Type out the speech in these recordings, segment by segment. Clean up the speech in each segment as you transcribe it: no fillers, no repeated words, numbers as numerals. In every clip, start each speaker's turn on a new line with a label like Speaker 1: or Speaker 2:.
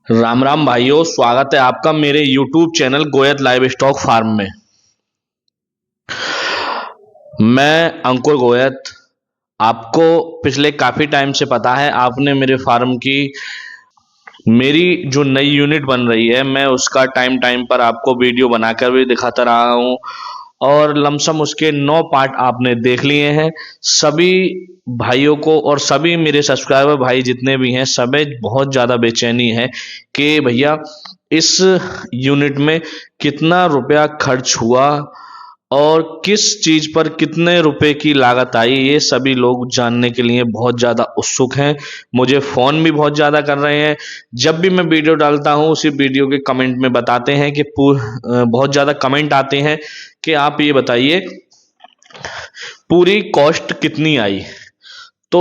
Speaker 1: राम राम भाइयों, स्वागत है आपका मेरे YouTube channel Goyat livestock farm में। मैं अंकुर गोयत। आपको पिछले काफ़ी टाइम से पता है, आपने मेरे फार्म की मेरी जो नई यूनिट बन रही है, मैं उसका टाइम टाइम पर आपको वीडियो बनाकर भी दिखाता रहा हूँ और लमसम उसके 9 पार्ट आपने देख लिए हैं। सभी भाइयों को और सभी मेरे सब्सक्राइबर भाई जितने भी हैं, सभी बहुत ज़्यादा बेचैनी है कि भैया इस यूनिट में कितना रुपया खर्च हुआ और किस चीज पर कितने रुपए की लागत आई। ये सभी लोग जानने के लिए बहुत ज्यादा उत्सुक हैं। मुझे फोन भी बहुत ज्यादा कर रहे हैं। जब भी मैं वीडियो डालता हूँ उसी वीडियो के कमेंट में बताते हैं कि बहुत ज्यादा कमेंट आते हैं कि आप ये बताइए पूरी कॉस्ट कितनी आई। तो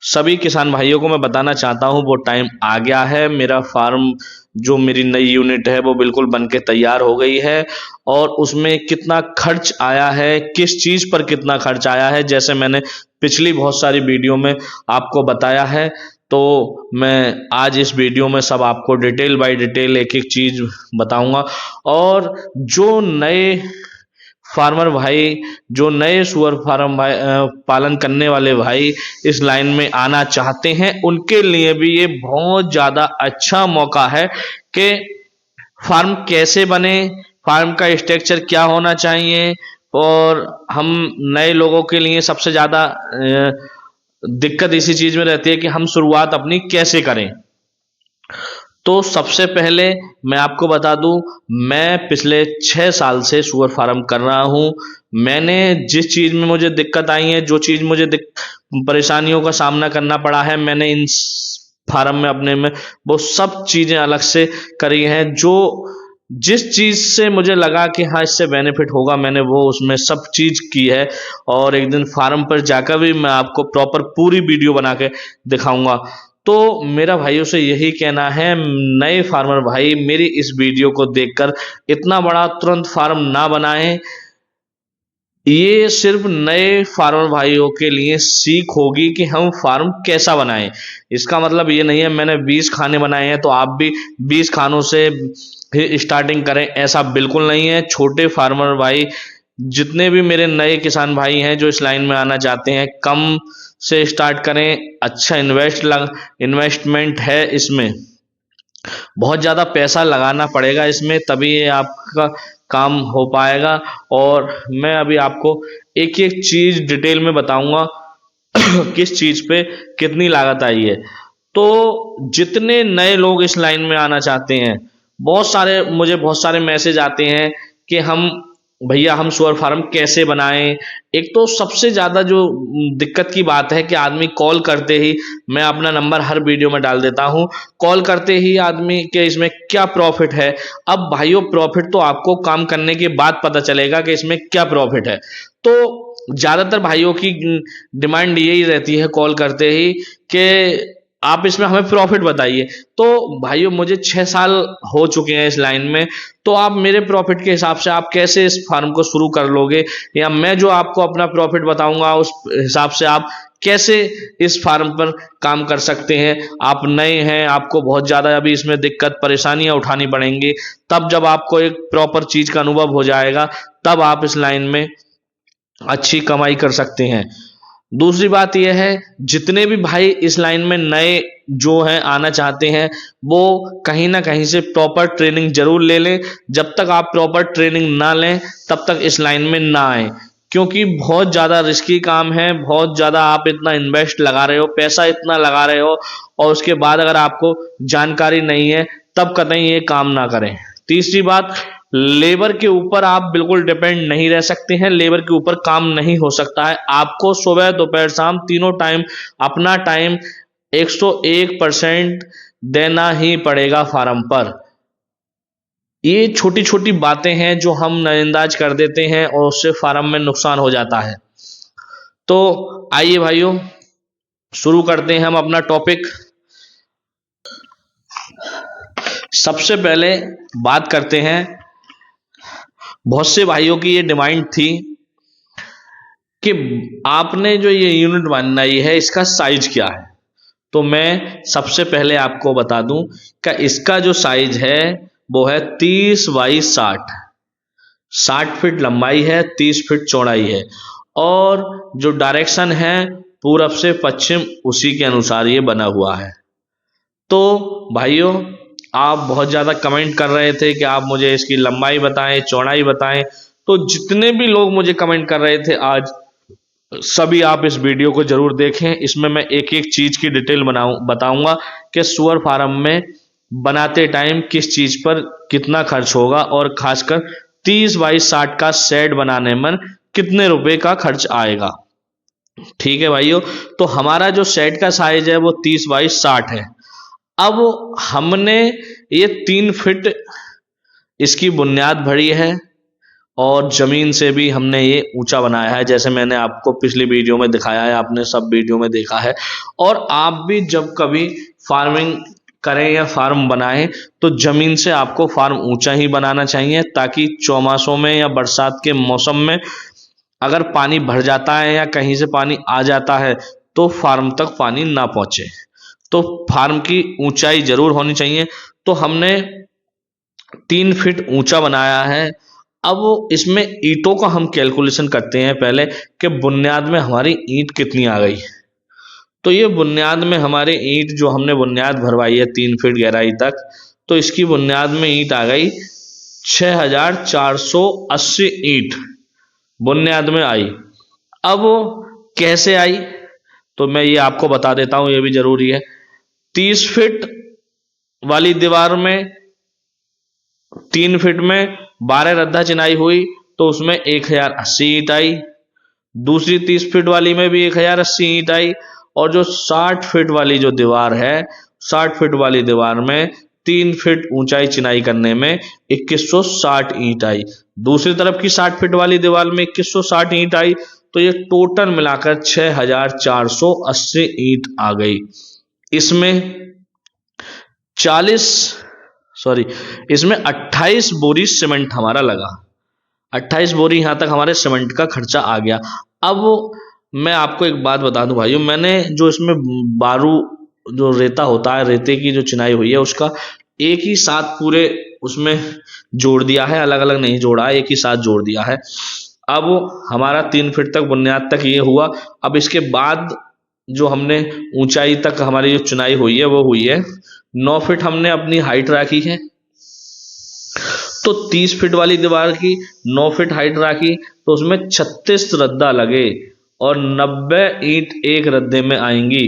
Speaker 1: सभी किसान भाइयों को मैं बताना चाहता हूं वो टाइम आ गया है। मेरा फार्म जो मेरी नई यूनिट है वो बिल्कुल बन के तैयार हो गई है और उसमें कितना खर्च आया है, किस चीज पर कितना खर्च आया है, जैसे मैंने पिछली बहुत सारी वीडियो में आपको बताया है। तो मैं आज इस वीडियो में सब आपको डिटेल बाय डिटेल एक एक चीज बताऊंगा। और जो नए फार्मर भाई, जो नए सुअर फार्म भाई पालन करने वाले भाई इस लाइन में आना चाहते हैं, उनके लिए भी ये बहुत ज़्यादा अच्छा मौका है कि फार्म कैसे बने, फार्म का स्ट्रक्चर क्या होना चाहिए। और हम नए लोगों के लिए सबसे ज़्यादा दिक्कत इसी चीज़ में रहती है कि हम शुरुआत अपनी कैसे करें। तो सबसे पहले मैं आपको बता दूं, मैं पिछले 6 साल से सुअर फार्म कर रहा हूं। मैंने जिस चीज में मुझे दिक्कत आई है, जो चीज मुझे परेशानियों का सामना करना पड़ा है, मैंने इन फार्म में अपने में वो सब चीजें अलग से करी हैं। जो जिस चीज से मुझे लगा कि हाँ इससे बेनिफिट होगा, मैंने वो उसमें सब चीज की है। और एक दिन फार्म पर जाकर भी मैं आपको प्रॉपर पूरी वीडियो बना के दिखाऊंगा। तो मेरा भाइयों से यही कहना है, नए फार्मर भाई मेरी इस वीडियो को देखकर इतना बड़ा तुरंत फार्म ना बनाएं। ये सिर्फ नए फार्मर भाइयों के लिए सीख होगी कि हम फार्म कैसा बनाएं। इसका मतलब ये नहीं है मैंने 20 खाने बनाए हैं तो आप भी 20 खानों से स्टार्टिंग करें, ऐसा बिल्कुल नहीं है। छोटे फार्मर भाई जितने भी मेरे नए किसान भाई हैं जो इस लाइन में आना चाहते हैं, कम से स्टार्ट करें। अच्छा इन्वेस्टमेंट है इसमें, बहुत ज़्यादा पैसा लगाना पड़ेगा इसमें, तभी ये आपका काम हो पाएगा। और मैं अभी आपको एक एक चीज़ डिटेल में बताऊंगा किस चीज़ पे कितनी लागत आई है। तो जितने नए लोग इस लाइन में आना चाहते हैं, बहुत सारे मैसेज आते हैं कि हम भैया हम सुअर फार्म कैसे बनाएं। एक तो सबसे ज्यादा जो दिक्कत की बात है कि आदमी कॉल करते ही, मैं अपना नंबर हर वीडियो में डाल देता हूं, कॉल करते ही आदमी के इसमें क्या प्रॉफिट है। अब भाइयों प्रॉफिट तो आपको काम करने के बाद पता चलेगा कि इसमें क्या प्रॉफिट है। तो ज्यादातर भाइयों की डिमांड यही रहती है कॉल करते ही कि आप इसमें हमें प्रॉफिट बताइए। तो भाइयों मुझे 6 साल हो चुके हैं इस लाइन में, तो आप मेरे प्रॉफिट के हिसाब से आप कैसे इस फार्म को शुरू कर लोगे, या मैं जो आपको अपना प्रॉफिट बताऊंगा उस हिसाब से आप कैसे इस फार्म पर काम कर सकते हैं। आप नए हैं, आपको बहुत ज्यादा अभी इसमें दिक्कत परेशानियां उठानी पड़ेंगी। तब जब आपको एक प्रॉपर चीज का अनुभव हो जाएगा, तब आप इस लाइन में अच्छी कमाई कर सकते हैं। दूसरी बात यह है, जितने भी भाई इस लाइन में नए जो हैं आना चाहते हैं, वो कहीं ना कहीं से प्रॉपर ट्रेनिंग जरूर ले लें। जब तक आप प्रॉपर ट्रेनिंग ना लें तब तक इस लाइन में ना आए, क्योंकि बहुत ज़्यादा रिस्की काम है। बहुत ज़्यादा आप इतना इन्वेस्ट लगा रहे हो, पैसा इतना लगा रहे हो, और उसके बाद अगर आपको जानकारी नहीं है तब कतई ये काम ना करें। तीसरी बात, लेबर के ऊपर आप बिल्कुल डिपेंड नहीं रह सकते हैं। लेबर के ऊपर काम नहीं हो सकता है। आपको सुबह दोपहर शाम तीनों टाइम अपना टाइम 101% देना ही पड़ेगा फार्म पर। ये छोटी छोटी बातें हैं जो हम नजरअंदाज कर देते हैं और उससे फार्म में नुकसान हो जाता है। तो आइए भाइयों शुरू करते हैं हम अपना टॉपिक। सबसे पहले बात करते हैं, बहुत से भाइयों की ये डिमांड थी कि आपने जो ये यूनिट बनाई है इसका साइज क्या है। तो मैं सबसे पहले आपको बता दूं कि इसका जो साइज है वो है 30 बाई 60। 60 फीट लंबाई है, 30 फीट चौड़ाई है, और जो डायरेक्शन है पूरब से पश्चिम, उसी के अनुसार ये बना हुआ है। तो भाइयों, आप बहुत ज़्यादा कमेंट कर रहे थे कि आप मुझे इसकी लंबाई बताएं, चौड़ाई बताएं। तो जितने भी लोग मुझे कमेंट कर रहे थे आज, सभी आप इस वीडियो को जरूर देखें। इसमें मैं एक एक चीज की डिटेल बताऊंगा कि सुअर फार्म में बनाते टाइम किस चीज पर कितना खर्च होगा, और खासकर 30 बाई 60 का शेड बनाने में कितने रुपए का खर्च आएगा। ठीक है भाइयों, तो हमारा जो शेड का साइज है वो 30 बाई 60 है। अब हमने ये 3 फीट इसकी बुनियाद भरी है, और जमीन से भी हमने ये ऊंचा बनाया है, जैसे मैंने आपको पिछली वीडियो में दिखाया है, आपने सब वीडियो में देखा है। और आप भी जब कभी फार्मिंग करें या फार्म बनाएं तो जमीन से आपको फार्म ऊंचा ही बनाना चाहिए, ताकि चौमासों में या बरसात के मौसम में अगर पानी भर जाता है या कहीं से पानी आ जाता है तो फार्म तक पानी ना पहुंचे। तो फार्म की ऊंचाई जरूर होनी चाहिए। तो हमने 3 फीट ऊंचा बनाया है। अब इसमें ईंटों का हम कैलकुलेशन करते हैं पहले, कि बुनियाद में हमारी ईंट कितनी आ गई। तो ये बुनियाद में हमारी ईंट, जो हमने बुनियाद भरवाई है 3 फीट गहराई तक, तो इसकी बुनियाद में ईंट आ गई 6480 ईंट बुनियाद में आई। अब कैसे आई, तो मैं ये आपको बता देता हूं, ये भी जरूरी है। 30 फीट वाली दीवार में 3 फीट में 12 रद्दा चिनाई हुई, तो उसमें 1080 ईंट आई। दूसरी 30 फीट वाली में भी 1080 ईंट आई। और जो 60 फीट वाली जो दीवार है, 60 फीट वाली दीवार में 3 फीट ऊंचाई चिनाई करने में 2160 ईंट आई। दूसरी तरफ की 60 फीट वाली दीवार में 2160 ईंट आई। तो ये टोटल मिलाकर 6480 ईंट आ गई। इसमें 40 सॉरी इसमें 28 बोरी सीमेंट हमारा लगा। 28 बोरी यहां तक हमारे सीमेंट का खर्चा आ गया। अब मैं आपको एक बात बता दूं भाइयों, मैंने जो इसमें बारू, जो रेता होता है, रेते की जो चिनाई हुई है, उसका एक ही साथ पूरे उसमें जोड़ दिया है, अलग अलग नहीं जोड़ा है, एक ही साथ जोड़ दिया है। अब हमारा 3 फीट तक बुनियाद तक ये हुआ। अब इसके बाद जो हमने ऊंचाई तक हमारी जो चुनाई हुई है वो हुई है 9 फीट हमने अपनी हाइट रखी है। तो 30 फीट वाली दीवार की 9 फीट हाइट रखी, तो उसमें 36 रद्दा लगे और 90 ईंट एक रद्दे में आएंगी।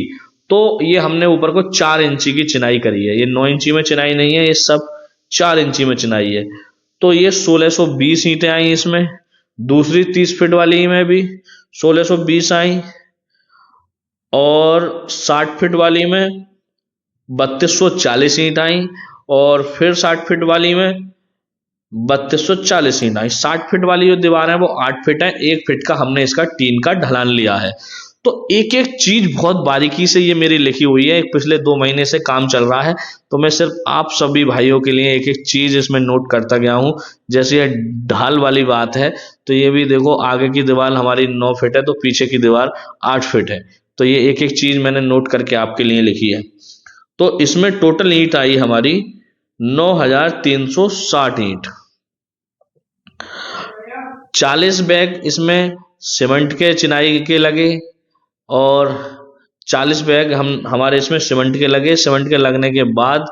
Speaker 1: तो ये हमने ऊपर को 4 इंची की चिनाई करी है। ये 9 इंची में चिनाई नहीं है, ये सब 4 इंची में चिनाई है। तो ये 1620 ईंटें आई इसमें। दूसरी 30 फीट वाली में भी 1620 आई, और 60 फीट वाली में 3240 ईंट आई, और फिर 60 फीट वाली में 3240 ईंट आई। 60 फीट वाली जो दीवार है वो 8 फीट है, 1 फीट का हमने इसका टीन का ढलान लिया है। तो एक एक चीज बहुत बारीकी से ये मेरी लिखी हुई है, पिछले 2 महीने से काम चल रहा है। तो मैं सिर्फ आप सभी भाइयों के लिए एक एक चीज इसमें नोट करता गया हूं। जैसे ये ढाल वाली बात है, तो ये भी देखो, आगे की दीवार हमारी 9 फीट है तो पीछे की दीवार 8 फीट है। तो ये एक एक चीज मैंने नोट करके आपके लिए लिखी है। तो इसमें टोटल ईंट आई हमारी 9360 ईंट। 40 बैग इसमें सीमेंट के चिनाई के लगे, और 40 बैग हमारे इसमें सीमेंट के लगे। सीमेंट के लगने के बाद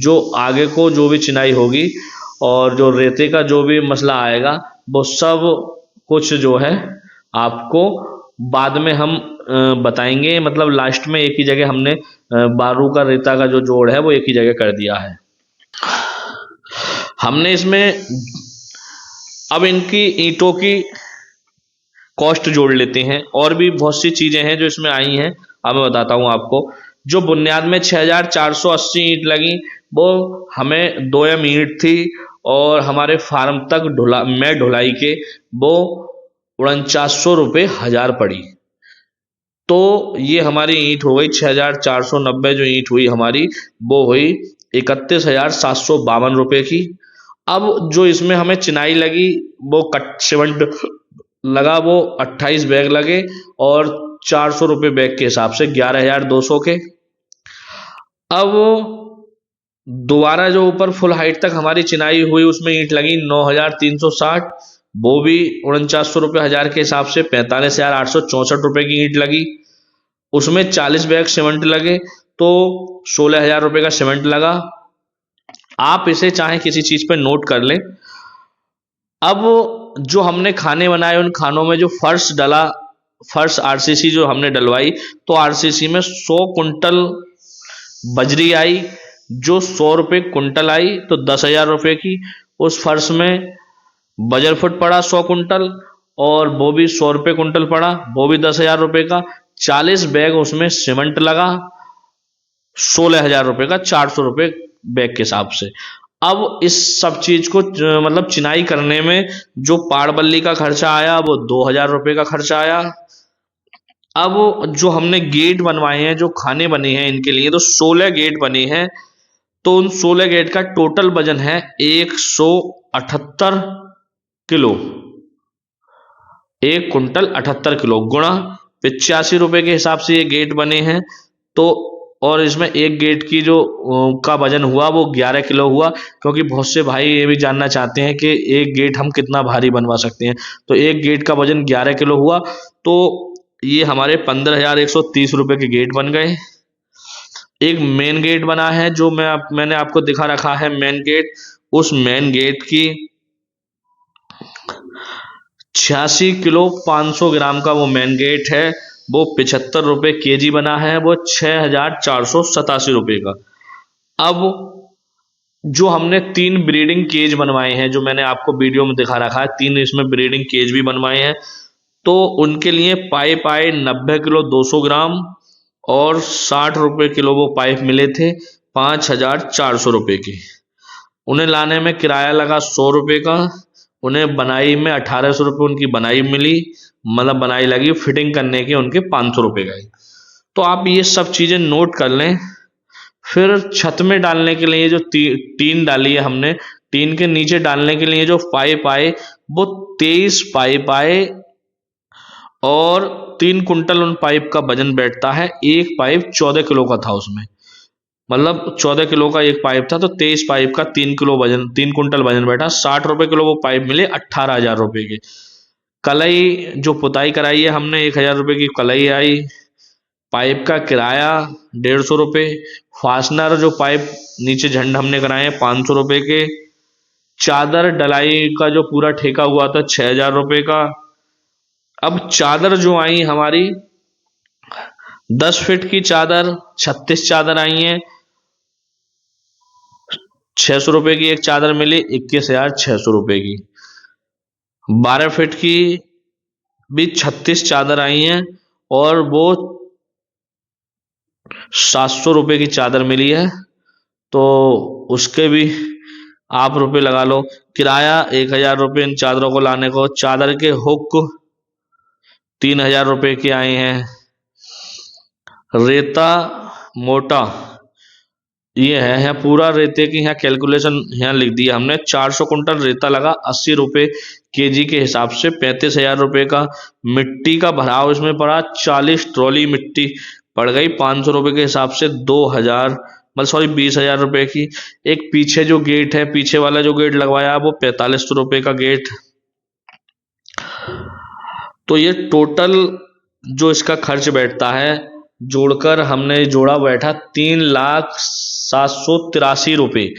Speaker 1: जो आगे को जो भी चिनाई होगी और जो रेते का जो भी मसला आएगा, वो सब कुछ जो है आपको बाद में हम बताएंगे। मतलब लास्ट में एक ही जगह हमने बारू का, रेता का जो जोड़ है वो एक ही जगह कर दिया है हमने इसमें। अब इनकी ईंटों की कॉस्ट जोड़ लेते हैं, और भी बहुत सी चीजें हैं जो इसमें आई हैं। अब मैं बताता हूं आपको। जो बुनियाद में 6480 ईंट लगी, वो हमें 2M ईंट थी, और हमारे फार्म तक ढुलाई के वो 4900 रुपये 1000 पड़ी। तो ये हमारी ईंट हो गई 6490। जो ईंट हुई हमारी वो हुई 31,752 रुपये की। अब जो इसमें हमें चिनाई लगी, वो कट सीमेंट लगा, वो 28 बैग लगे, और 400 रुपये बैग के हिसाब से 11,200 के। अब दोबारा जो ऊपर फुल हाइट तक हमारी चिनाई हुई उसमें ईंट लगी 9,360, वो भी 4900 रुपये हजार के हिसाब से 45,864 रुपये की ईंट लगी। उसमें 40 बैग सीमेंट लगे तो 16,000 रुपये का सीमेंट लगा। आप इसे चाहे किसी चीज पे नोट कर लें। अब जो हमने खाने बनाए उन खानों में जो फर्श डला, फर्श आरसीसी जो हमने डलवाई, तो आरसीसी में 100 कुंटल बजरी आई, जो 100 रुपये कुंटल आई, तो 10,000 रुपये की। उस फर्श में बजर फुट पड़ा 100 कुंटल, और वो भी 100 रुपये कुंटल पड़ा, वो भी 10,000 रुपये का। 40 बैग उसमें सीमेंट लगा 16,000 रुपये का, 400 रुपये बैग के हिसाब से। अब इस सब चीज को मतलब चिनाई करने में जो पाड़ बल्ली का खर्चा आया वो 2,000 रुपये का खर्चा आया। अब जो हमने गेट बनवाए हैं, जो खाने बने हैं इनके लिए, तो 16 गेट बने हैं। तो उन 16 गेट का टोटल वजन है 178 किलो। 1 कुंटल 78 किलो गुणा 85 रुपये के हिसाब से ये गेट बने हैं। तो और इसमें एक गेट की जो का वजन हुआ वो 11 किलो हुआ, क्योंकि बहुत से भाई ये भी जानना चाहते हैं कि एक गेट हम कितना भारी बनवा सकते हैं। तो एक गेट का वजन 11 किलो हुआ, तो ये हमारे 15,130 रुपये के गेट बन गए। एक मेन गेट बना है जो मैंने आपको दिखा रखा है मेन गेट। उस मेन गेट की 86 किलो 500 ग्राम का वो मेन गेट है, वो 75 रुपये kg बना है, वो 6,487 रुपये का। अब जो हमने 3 ब्रीडिंग केज बनवाए हैं, जो मैंने आपको वीडियो में दिखा रखा है, 3 इसमें ब्रीडिंग केज भी बनवाए हैं, तो उनके लिए पाइप आए 90 किलो 200 ग्राम, और 60 रुपये किलो वो पाइप मिले थे 5,400 रुपये के। उन्हें लाने में किराया लगा 100 रुपये का। उन्हें बनाई में 1,800 रुपये उनकी बनाई मिली, मतलब बनाई लगी, फिटिंग करने के उनके 500 रुपये गए। तो आप ये सब चीज़ें नोट कर लें। फिर छत में डालने के लिए जो टीन डाली है हमने, टीन के नीचे डालने के लिए जो पाइप आए वो 23 पाइप आए, और 3 कुंटल उन पाइप का वजन बैठता है। एक पाइप 14 किलो का था, उसमें मतलब 14 किलो का एक पाइप था, तो 23 पाइप का 3 किलो वजन, 3 कुंटल वजन बैठा। 60 रुपये किलो वो पाइप मिले 18,000 रुपये के। कलई जो पुताई कराई है हमने, 1,000 रुपये की कलई आई। पाइप का किराया 150 रुपये। फास्टनर जो पाइप नीचे झंड हमने कराए हैं 500 रुपये के। चादर डलाई का जो पूरा ठेका हुआ था 6,000 रुपये का। अब चादर जो आई हमारी 10 फीट की चादर, 36 चादर आई हैं। 600 रुपये की एक चादर मिली, 21,600 रुपये की। 12 फीट की भी 36 चादर आई हैं, और वो 700 रुपये की चादर मिली है, तो उसके भी आप रुपये लगा लो। किराया 1,000 रुपये इन चादरों को लाने को। चादर के हुक 3,000 रुपये के आए हैं। रेता मोटा ये है, यहाँ पूरा रेते की यहाँ कैलकुलेशन यहाँ लिख दिया हमने। 400 कुंटल रेता लगा 80 रुपये kg के हिसाब से, 35,000 रुपये का। मिट्टी का भराव इसमें पड़ा, 40 ट्रॉली मिट्टी पड़ गई 500 रुपये के हिसाब से, 2,000 मतलब सॉरी 20,000 रुपये की। एक पीछे जो गेट है, पीछे वाला जो गेट लगवाया वो 4500 रुपये का गेट। तो ये टोटल जो इसका खर्च बैठता है, जोड़कर हमने जोड़ा बैठा 3,07,83 रुपये।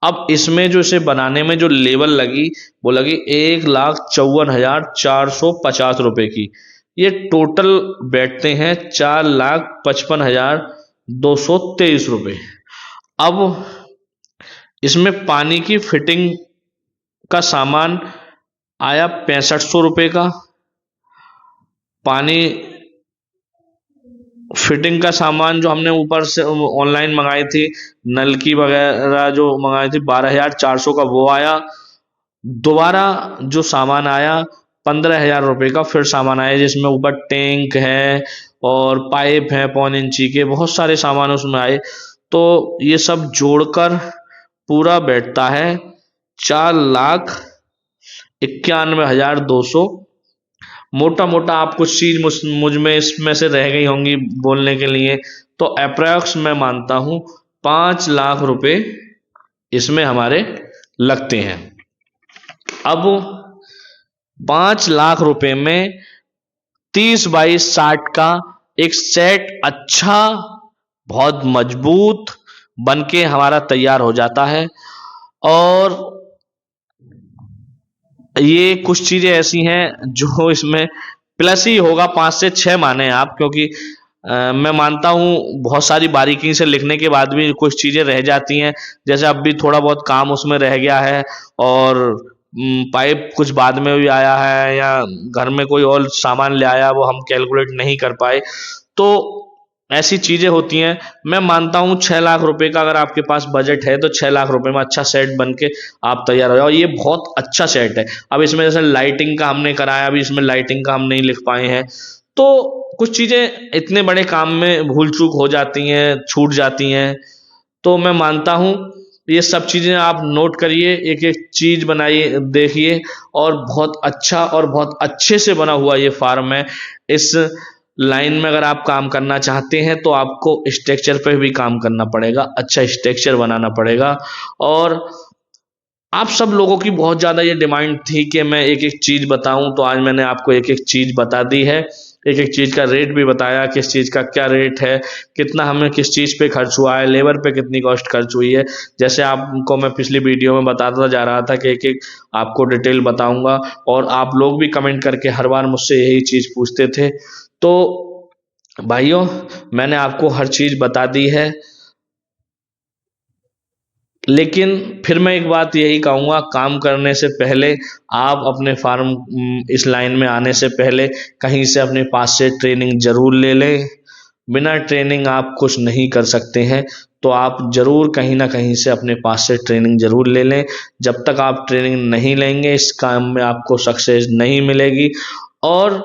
Speaker 1: अब इसमें जो इसे बनाने में जो लेबर लगी वो लगी 1,54,450 रुपये की। ये टोटल बैठते हैं 4,55,223 रुपये। अब इसमें पानी की फिटिंग का सामान आया 6500 रुपये का। पानी फिटिंग का सामान जो हमने ऊपर से ऑनलाइन मंगाई थी, नलकी वगैरह जो मंगाई थी, 12,400 का वो आया। दोबारा जो सामान आया 15,000 रुपये का फिर सामान आया, जिसमें ऊपर टैंक है और पाइप है 5 इंची के, बहुत सारे सामान उसमें आए। तो ये सब जोड़कर पूरा बैठता है 4,91,200। मोटा मोटा आप कुछ चीज मुझ में इसमें से रह गई होंगी बोलने के लिए, तो अप्रॉक्स मैं मानता हूँ 5 लाख रुपए इसमें हमारे लगते हैं। अब 5 लाख रुपए में 30 बाई 60 का एक सेट अच्छा, बहुत मजबूत बनके हमारा तैयार हो जाता है। और ये कुछ चीजें ऐसी हैं जो इसमें प्लस ही होगा, 5 से 6 माने आप, क्योंकि मैं मानता हूँ बहुत सारी बारीकी से लिखने के बाद भी कुछ चीजें रह जाती हैं। जैसे अब भी थोड़ा बहुत काम उसमें रह गया है, और पाइप कुछ बाद में भी आया है, या घर में कोई और सामान ले आया, वो हम कैलकुलेट नहीं कर पाए। तो ऐसी चीजें होती हैं। मैं मानता हूँ 6 लाख रुपए का अगर आपके पास बजट है तो 6 लाख रुपए में अच्छा सेट बन के आप तैयार हो जाओ। ये बहुत अच्छा सेट है। अब इसमें जैसे लाइटिंग का हमने कराया, अभी इसमें लाइटिंग का हम नहीं लिख पाए हैं, तो कुछ चीजें इतने बड़े काम में भूल चूक हो जाती हैं, छूट जाती हैं। तो मैं मानता हूँ ये सब चीजें आप नोट करिए, एक एक चीज बनाइए, देखिए, और बहुत अच्छा और बहुत अच्छे से बना हुआ ये फार्म है। इस लाइन में अगर आप काम करना चाहते हैं तो आपको स्ट्रक्चर पे भी काम करना पड़ेगा, अच्छा स्ट्रक्चर बनाना पड़ेगा। और आप सब लोगों की बहुत ज़्यादा ये डिमांड थी कि मैं एक एक चीज़ बताऊं, तो आज मैंने आपको एक एक चीज़ बता दी है। एक एक चीज़ का रेट भी बताया, किस चीज़ का क्या रेट है, कितना हमें किस चीज़ पे खर्च हुआ है, लेबर पे कितनी कॉस्ट खर्च हुई है। जैसे आपको मैं पिछली वीडियो में बताता जा रहा था कि एक एक आपको डिटेल बताऊंगा, और आप लोग भी कमेंट करके हर बार मुझसे यही चीज़ पूछते थे। तो भाइयों, मैंने आपको हर चीज़ बता दी है। लेकिन फिर मैं एक बात यही कहूँगा, काम करने से पहले आप अपने फार्म इस लाइन में आने से पहले कहीं से अपने पास से ट्रेनिंग जरूर ले लें। बिना ट्रेनिंग आप कुछ नहीं कर सकते हैं, तो आप जरूर कहीं ना कहीं से अपने पास से ट्रेनिंग जरूर ले लें। जब तक आप ट्रेनिंग नहीं लेंगे इस काम में आपको सक्सेस नहीं मिलेगी। और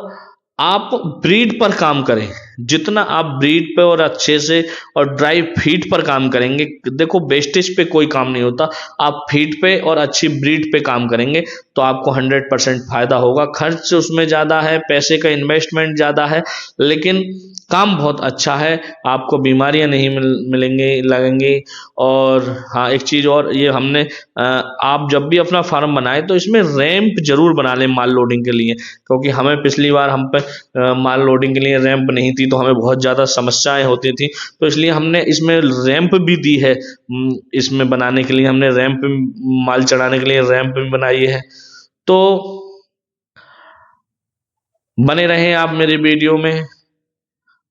Speaker 1: आप ब्रीड पर काम करें, जितना आप ब्रीड पे और अच्छे से और ड्राई फीड पर काम करेंगे। देखो, वेस्टेज पे कोई काम नहीं होता, आप फीड पे और अच्छी ब्रीड पे काम करेंगे तो आपको 100% फायदा होगा। खर्च उसमें ज़्यादा है, पैसे का इन्वेस्टमेंट ज़्यादा है, लेकिन काम बहुत अच्छा है। आपको बीमारियां नहीं मिलेंगी लगेंगी। और हाँ, एक चीज़ और, ये हमने आप जब भी अपना फार्म बनाए तो इसमें रैंप जरूर बना लें माल लोडिंग के लिए, क्योंकि हमें पिछली बार हम पे माल लोडिंग के लिए रैंप नहीं थी, तो हमें बहुत ज़्यादा समस्याएं होती थी। तो इसलिए हमने इसमें रैंप भी दी है। इसमें बनाने के लिए हमने रैंप, माल चढ़ाने के लिए रैंप भी बनाई है। तो बने रहें आप मेरी वीडियो में।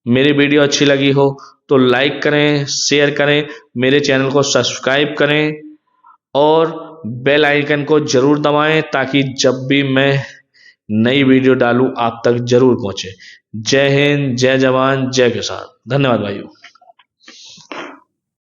Speaker 1: मेरी वीडियो अच्छी लगी हो तो लाइक करें, शेयर करें, मेरे चैनल को सब्सक्राइब करें, और बेल आइकन को जरूर दबाएं, ताकि जब भी मैं नई वीडियो डालूं आप तक जरूर पहुंचे। जय हिंद, जय जवान, जय किसान। धन्यवाद भाइयों।